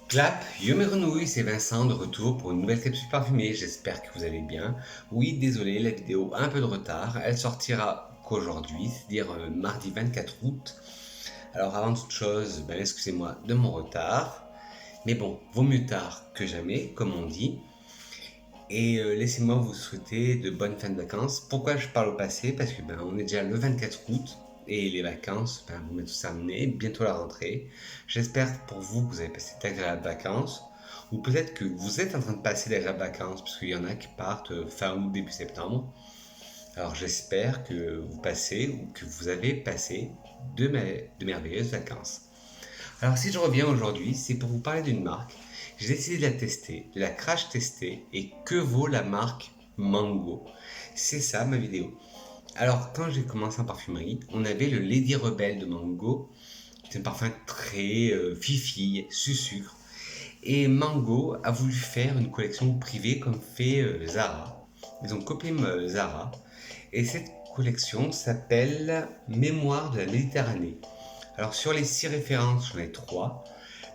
Clap, yo mes grenouilles, c'est Vincent de retour pour une nouvelle capsule parfumée, j'espère que vous allez bien. Oui, désolé, la vidéo a un peu de retard, elle sortira qu'aujourd'hui, c'est-à-dire mardi 24 août. Alors avant toute chose, excusez-moi de mon retard, mais bon, vaut mieux tard que jamais, comme on dit. Et laissez-moi vous souhaiter de bonnes fins de vacances. Pourquoi je parle au passé? Parce que on est déjà le 24 août et les vacances vont bientôt terminer, bientôt la rentrée. J'espère pour vous que vous avez passé d'agréables vacances, ou peut-être que vous êtes en train de passer d'agréables vacances, parce qu'il y en a qui partent fin août, début septembre. Alors j'espère que vous passez ou que vous avez passé de merveilleuses vacances. Alors si je reviens aujourd'hui, c'est pour vous parler d'une marque. J'ai décidé de la tester, de la crash tester, et que vaut la marque Mango? C'est ça ma vidéo. Alors quand j'ai commencé en parfumerie, on avait le Lady Rebelle de Mango. C'est un parfum très fifi, sucre. Et Mango a voulu faire une collection privée comme fait Zara. Ils ont copié Zara. Et cette collection s'appelle Mémoire de la Méditerranée. Alors sur les 6 références, j'en ai 3.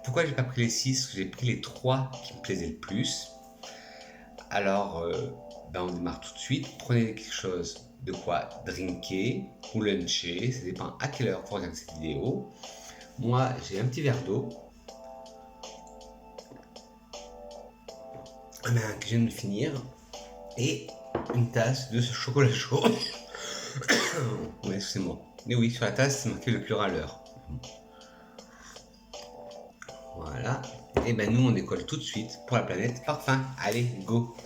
Pourquoi j'ai pas pris les 6? Parce que j'ai pris les 3 qui me plaisaient le plus. Alors, on démarre tout de suite. Prenez quelque chose de quoi drinker ou luncher. Ça dépend à quelle heure vous regardez cette vidéo. Moi, j'ai un petit verre d'eau. Que je viens de finir. Et une tasse de ce chocolat chaud. Ouais, excusez-moi. Mais oui, sur la tasse, c'est marqué le pleurer à l'heure. Voilà. Et nous, on décolle tout de suite pour la planète parfum. Allez, go!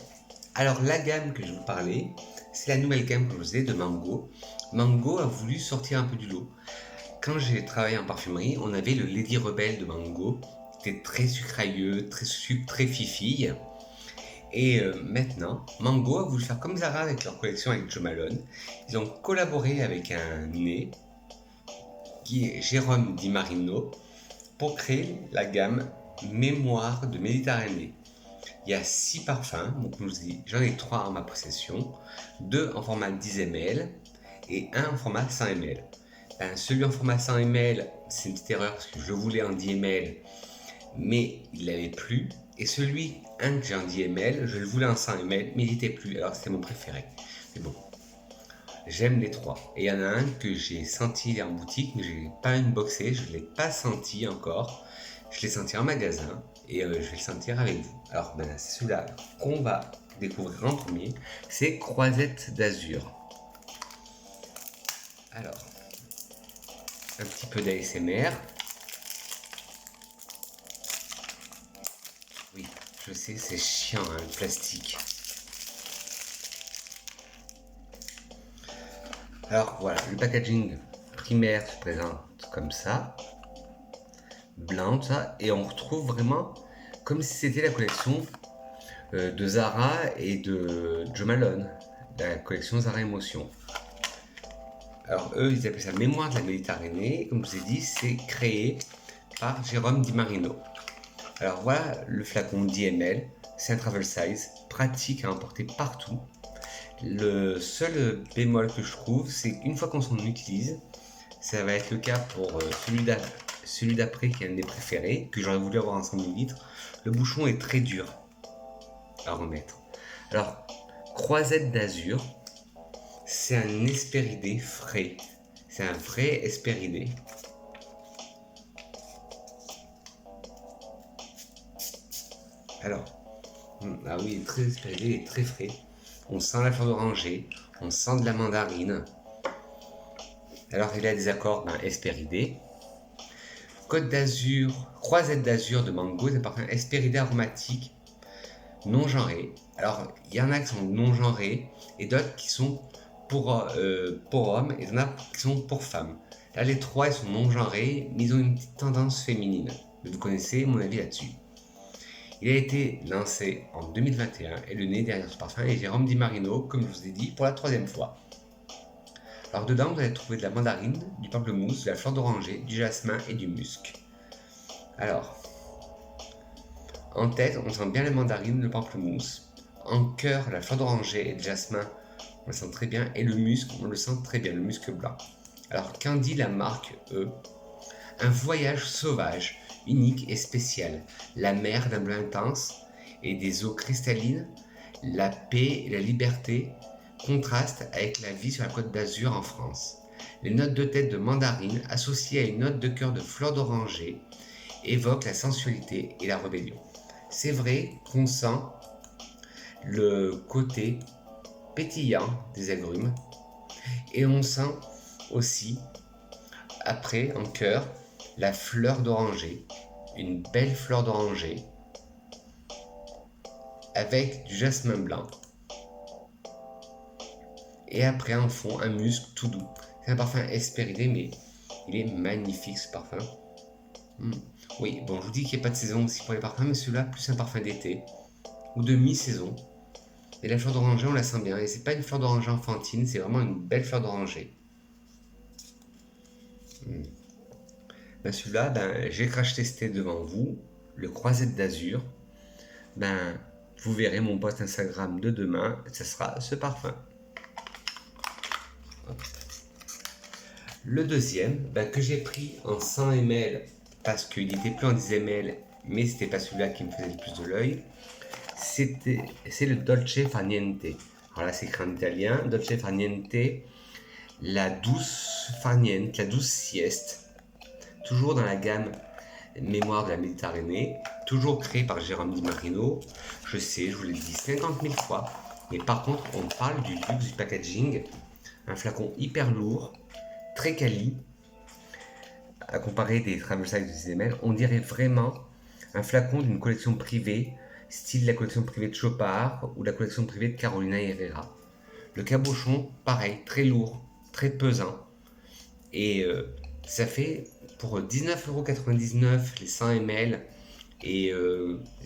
Alors, la gamme que je vais vous parler, c'est la nouvelle gamme que je vous ai de Mango. Mango a voulu sortir un peu du lot. Quand j'ai travaillé en parfumerie, on avait le Lady Rebelle de Mango. C'était très sucrailleux, très sucre, très fifille. Et maintenant, Mango a voulu faire comme Zara avec leur collection avec Jo Malone. Ils ont collaboré avec un nez qui est Jérôme Di Marino pour créer la gamme Mémoire de Méditerranée. Il y a 6 parfums, donc je vous dis, j'en ai 3 en ma possession, 2 en format 10 ml et 1 en format 100 ml. Celui en format 100 ml, c'est une petite erreur parce que je le voulais en 10 ml, mais il l'avait plus. Et celui, que j'ai en 10 ml, je le voulais en 100 ml, mais il n'était plus, alors c'était mon préféré. Mais bon, j'aime les 3. Et il y en a un que j'ai senti en boutique, mais je n'ai pas unboxé, je ne l'ai pas senti encore. Je l'ai senti en magasin et je vais le sentir avec vous. Alors c'est celui-là qu'on va découvrir en premier, c'est Croisette d'Azur. Alors, un petit peu d'ASMR. Oui, je sais, c'est chiant, hein, le plastique. Alors voilà, le packaging primaire se présente comme ça, blanc, ça, et on retrouve vraiment comme si c'était la collection de Zara et de Jo Malone, la collection Zara Émotion. Alors eux, ils appellent ça Mémoire de la Méditerranée. Comme je vous ai dit, c'est créé par Jérôme Di Marino. Alors voilà le flacon 10 ml, c'est un travel size, pratique à emporter partout. Le seul bémol que je trouve, c'est qu'une fois qu'on s'en utilise, ça va être le cas pour celui d'après qui est un des préférés, que j'aurais voulu avoir en 100 ml. Le bouchon est très dur à remettre. Alors, Croisette d'Azur, c'est un Hespéridé frais. C'est un vrai Hespéridé. Alors, ah oui, il est très Hespéridé et très frais. On sent la fleur d'oranger, on sent de la mandarine. Alors il a des accords Hespéridé. Côte d'Azur, Croisette d'Azur de Mango, c'est un parfum Hespéridé aromatique non genré. Alors il y en a qui sont non genrés et d'autres qui sont pour hommes et il y en a qui sont pour femmes. Là les 3 ils sont non genrés mais ils ont une petite tendance féminine. Vous connaissez mon avis là-dessus. Il a été lancé en 2021 et le nez derrière ce parfum est Jérôme Di Marino, comme je vous ai dit, pour la 3e fois. Alors dedans, vous allez trouver de la mandarine, du pamplemousse, de la fleur d'oranger, du jasmin et du musc. Alors, en tête, on sent bien la mandarine, le pamplemousse. En cœur, la fleur d'oranger et le jasmin, on le sent très bien. Et le musc, on le sent très bien, le musc blanc. Alors, qu'en dit la marque E? Un voyage sauvage, unique et spéciale. La mer d'un bleu intense et des eaux cristallines, la paix et la liberté contrastent avec la vie sur la côte d'Azur en France. Les notes de tête de mandarine associées à une note de cœur de fleur d'oranger évoquent la sensualité et la rébellion. C'est vrai qu'on sent le côté pétillant des agrumes et on sent aussi après en cœur la fleur d'oranger, une belle fleur d'oranger avec du jasmin blanc et après en fond un musc tout doux. C'est un parfum espéridé mais il est magnifique ce parfum. Oui, bon, je vous dis qu'il n'y a pas de saison aussi pour les parfums, mais celui-là plus un parfum d'été ou de mi-saison. Et la fleur d'oranger, on la sent bien. Et c'est pas une fleur d'oranger enfantine, c'est vraiment une belle fleur d'oranger. Celui-là, j'ai crash testé devant vous, le Croisette d'Azur. Vous verrez mon post Instagram de demain, ce sera ce parfum. Hop. Le deuxième, que j'ai pris en 100 ml parce qu'il était plus en 10 ml, mais c'était pas celui-là qui me faisait le plus de l'œil. C'est le Dolce Far Niente. Alors là, c'est écrit en italien. Dolce Far Niente, la douce Far Niente, la douce sieste. Toujours dans la gamme Mémoire de la Méditerranée. Toujours créé par Jérôme Di Marino. Je sais, je vous l'ai dit 50 000 fois. Mais par contre, on parle du luxe du packaging. Un flacon hyper lourd, très quali. À comparer des travel size de 10 ml, on dirait vraiment un flacon d'une collection privée, style la collection privée de Chopard ou la collection privée de Carolina Herrera. Le cabochon, pareil, très lourd, très pesant. Et ça fait pour 19,99€ les 100 ml et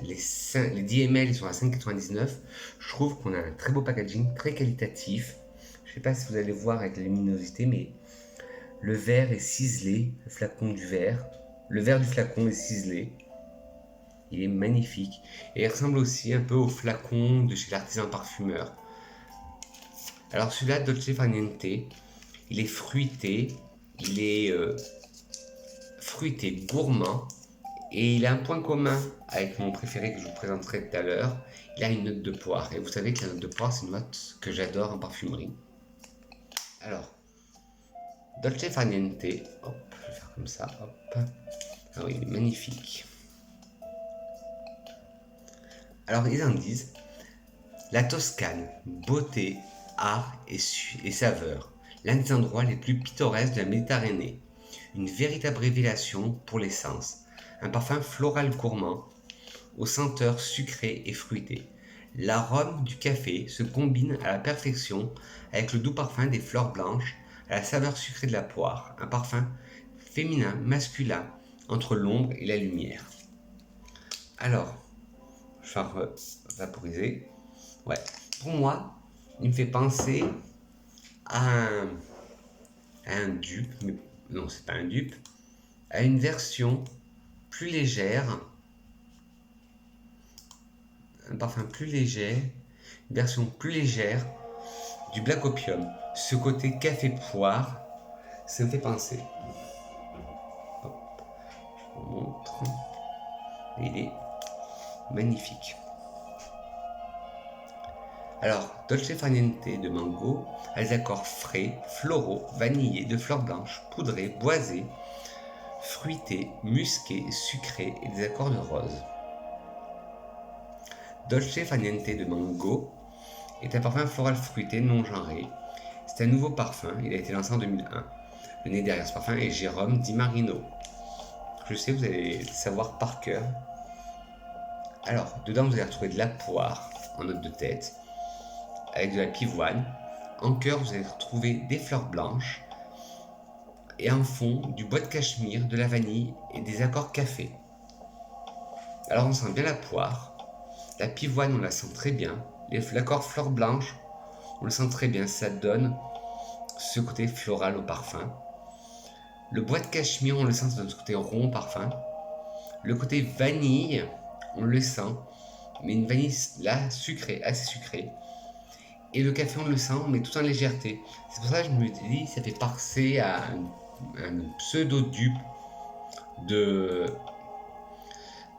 les 10 ml ils sont à 5,99€. Je trouve qu'on a un très beau packaging, très qualitatif. Je ne sais pas si vous allez voir avec la luminosité, mais le verre est ciselé, le flacon du verre. Le verre du flacon est ciselé. Il est magnifique. Et il ressemble aussi un peu au flacon de chez l'artisan parfumeur. Alors celui-là, Dolce Far Niente, il est fruité. Il est fruité, gourmand. Et il a un point commun avec mon préféré que je vous présenterai tout à l'heure. Il a une note de poire. Et vous savez que la note de poire, c'est une note que j'adore en parfumerie. Alors, Dolce Far Niente, hop, je vais faire comme ça, hop. Ah oui, il est magnifique. Alors, ils en disent, la Toscane, beauté, art et saveur, l'un des endroits les plus pittoresques de la Méditerranée. Une véritable révélation pour les sens. Un parfum floral gourmand, aux senteurs sucrées et fruitées. L'arôme du café se combine à la perfection avec le doux parfum des fleurs blanches, à la saveur sucrée de la poire, un parfum féminin, masculin, entre l'ombre et la lumière. Alors, je vais vaporiser. Ouais, pour moi, il me fait penser à un dupe, mais non, c'est pas un dupe, à une version plus légère, un parfum plus léger, une version plus légère du Black Opium. Ce côté café poire, ça me fait penser. Hop, je vous montre. Il est magnifique. Alors, Dolce Far Niente de mango a des accords frais, floraux, vanillés, de fleurs blanches, poudrées, boisées, fruités, musqués, sucrés et des accords de rose. Dolce Far Niente de mango est un parfum floral fruité non genré. C'est un nouveau parfum, il a été lancé en 2001. Le nez derrière ce parfum est Jérôme Di Marino. Je sais, vous allez le savoir par cœur. Alors, dedans vous allez retrouver de la poire en note de tête, avec de la pivoine. En cœur, vous allez retrouver des fleurs blanches. Et en fond, du bois de cachemire, de la vanille et des accords café. Alors on sent bien la poire. La pivoine, on la sent très bien. L'accord fleurs blanches, on le sent très bien. Ça donne ce côté floral au parfum. Le bois de cachemire, on le sent dans ce côté rond au parfum. Le côté vanille, on le sent. Mais une vanille là, sucrée, assez sucrée. Et le café, on le sent, mais tout en légèreté. C'est pour ça que je me dis, ça fait penser à un pseudo-dupe de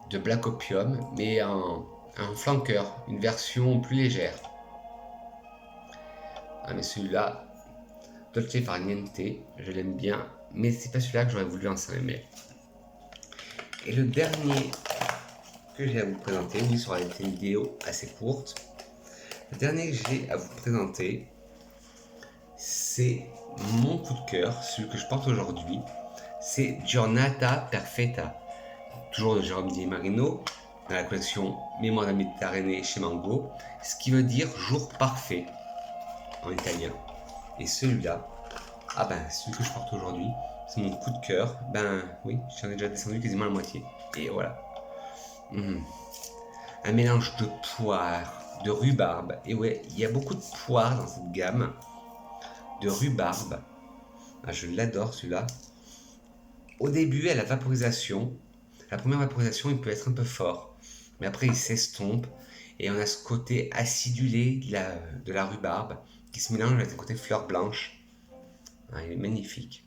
de Black Opium, mais en flanqueur, une version plus légère. Ah, mais celui-là, Dolce Far Niente, je l'aime bien, mais c'est pas celui-là que j'aurais voulu en 100 ml. Et le dernier que j'ai à vous présenter, oui, ça aura été une vidéo assez courte. Le dernier que j'ai à vous présenter, c'est mon coup de cœur, celui que je porte aujourd'hui. C'est Giornata Perfetta, toujours de Jérôme Di Marino, dans la collection Mémoire de la Méditerranée chez Mango, ce qui veut dire jour parfait en italien. Et celui-là, ah ben celui que je porte aujourd'hui, c'est mon coup de cœur. Ben oui, j'en ai déjà descendu quasiment la moitié. Et voilà. Un mélange de poire, de rhubarbe. Et ouais, il y a beaucoup de poire dans cette gamme. De rhubarbe. Ah, je l'adore celui-là. Au début, à la vaporisation, la première vaporisation, il peut être un peu fort. Mais après, il s'estompe. Et on a ce côté acidulé de la rhubarbe qui se mélange avec le côté fleur blanche. Ah, il est magnifique.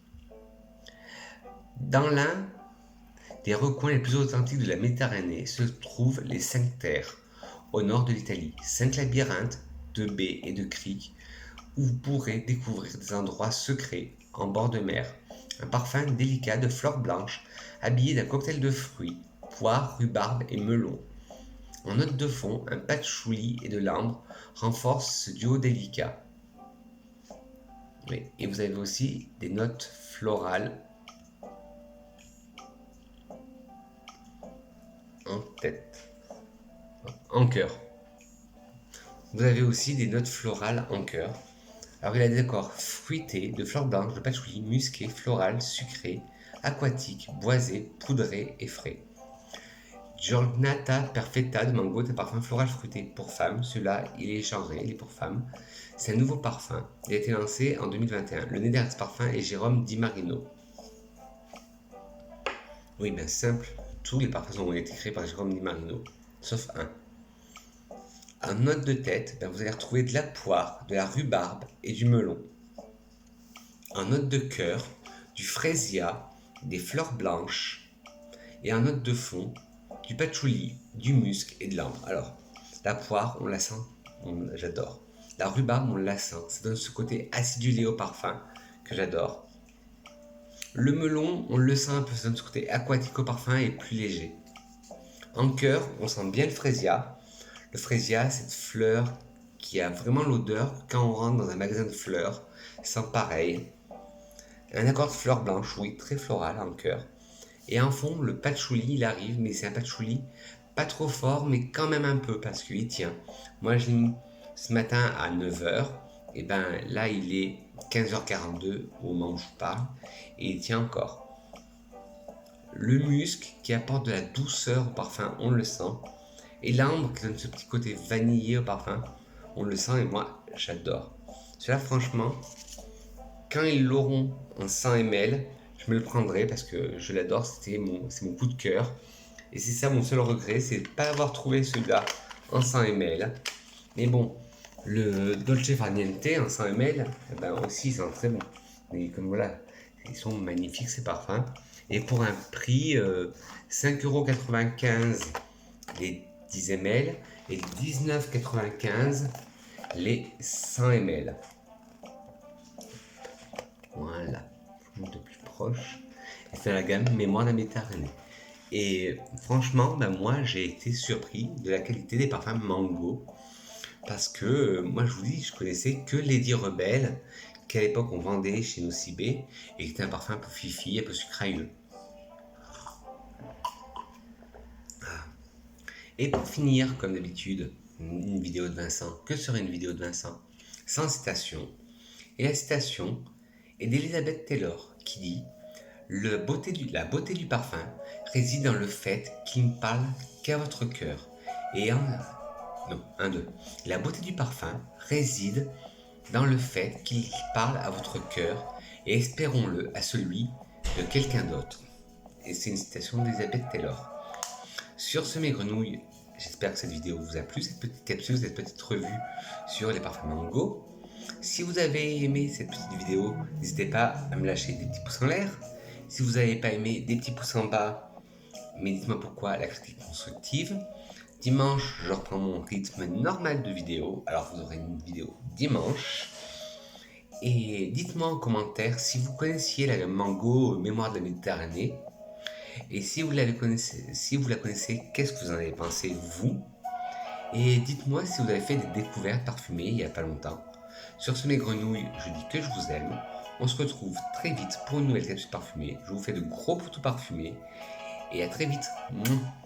Dans l'un des recoins les plus authentiques de la Méditerranée se trouvent les 5 terres, au nord de l'Italie. 5 labyrinthes de baies et de criques où vous pourrez découvrir des endroits secrets en bord de mer. Un parfum délicat de fleurs blanches habillé d'un cocktail de fruits, poire, rhubarbe et melon. En note de fond, un patchouli et de l'ambre renforcent ce duo délicat. Oui, et vous avez aussi des notes florales en tête, en cœur. Vous avez aussi des notes florales en cœur. Alors il a des accords fruités, de fleurs blanches, de patchouli, musqué, floral, sucré, aquatique, boisé, poudré et frais. Giornata Perfetta de Mango est un parfum floral fruité pour femmes. Celui-là, il est genré, il est pour femmes. C'est un nouveau parfum. Il a été lancé en 2021. Le nez derrière ce parfum est Jérôme Di Marino. Oui, bien simple. Tous les parfums ont été créés par Jérôme Di Marino, sauf un. En note de tête, vous allez retrouver de la poire, de la rhubarbe et du melon. En note de cœur, du fraisia, des fleurs blanches. Et en note de fond, du patchouli, du musc et de l'ambre. Alors, la poire, on la sent, j'adore. La rhubarbe, on la sent, ça donne ce côté acidulé au parfum que j'adore. Le melon, on le sent un peu, ça donne ce côté aquatique au parfum et plus léger. En cœur, on sent bien le fraisia. Le fraisia, cette fleur qui a vraiment l'odeur quand on rentre dans un magasin de fleurs, sent pareil. Un accord de fleurs blanches, oui, très floral en cœur. Et en fond, le patchouli, il arrive, mais c'est un patchouli pas trop fort, mais quand même un peu, parce qu'il tient. Moi, je l'ai mis ce matin à 9h, et ben là, il est 15h42 au moment où je parle, et il tient encore. Le musc qui apporte de la douceur au parfum, on le sent. Et l'ambre qui donne ce petit côté vanillé au parfum, on le sent, et moi, j'adore. Celui-là, franchement, quand ils l'auront en 100 ml, je me le prendrai parce que je l'adore, c'est mon coup de cœur. Et c'est ça mon seul regret, c'est de ne pas avoir trouvé celui-là en 100 ml. Mais bon, le Dolce Far Niente en 100 ml, eh ben aussi, ils sont très bons. Mais comme voilà, ils sont magnifiques ces parfums. Et pour un prix 5,95€ les 10 ml et 19,95€ les 100 ml. Voilà, de plus proche. Et c'est la gamme Mémoire de la Méditerranée. Et franchement, moi j'ai été surpris de la qualité des parfums Mango. Parce que moi je vous dis, je connaissais que Lady Rebelle, qu'à l'époque on vendait chez Nocibé, et qui était un parfum un peu fifi, un peu sucrailleux. Et pour finir, comme d'habitude, une vidéo de Vincent. Que serait une vidéo de Vincent sans citation? Et la citation est d'Elizabeth Taylor qui dit la beauté du parfum réside dans le fait qu'il ne parle qu'à votre cœur. La beauté du parfum réside dans le fait qu'il parle à votre cœur et espérons-le à celui de quelqu'un d'autre. Et c'est une citation d'Elizabeth Taylor. Sur ce, mes grenouilles, j'espère que cette vidéo vous a plu, cette petite capsule, cette petite revue sur les parfums Mango. Si vous avez aimé cette petite vidéo, n'hésitez pas à me lâcher des petits pouces en l'air. Si vous n'avez pas aimé, des petits pouces en bas mais dites-moi pourquoi la critique constructive. Dimanche, je reprends mon rythme normal de vidéo, alors vous aurez une vidéo dimanche. Et dites-moi en commentaire si vous connaissiez la Mango Mémoire de la Méditerranée. Et si vous la connaissez, qu'est-ce que vous en avez pensé, vous? Et dites-moi si vous avez fait des découvertes parfumées il n'y a pas longtemps. Sur ce, mes grenouilles, je dis que je vous aime. On se retrouve très vite pour une nouvelle capsule parfumée. Je vous fais de gros poutous parfumés. Et à très vite. Mouah.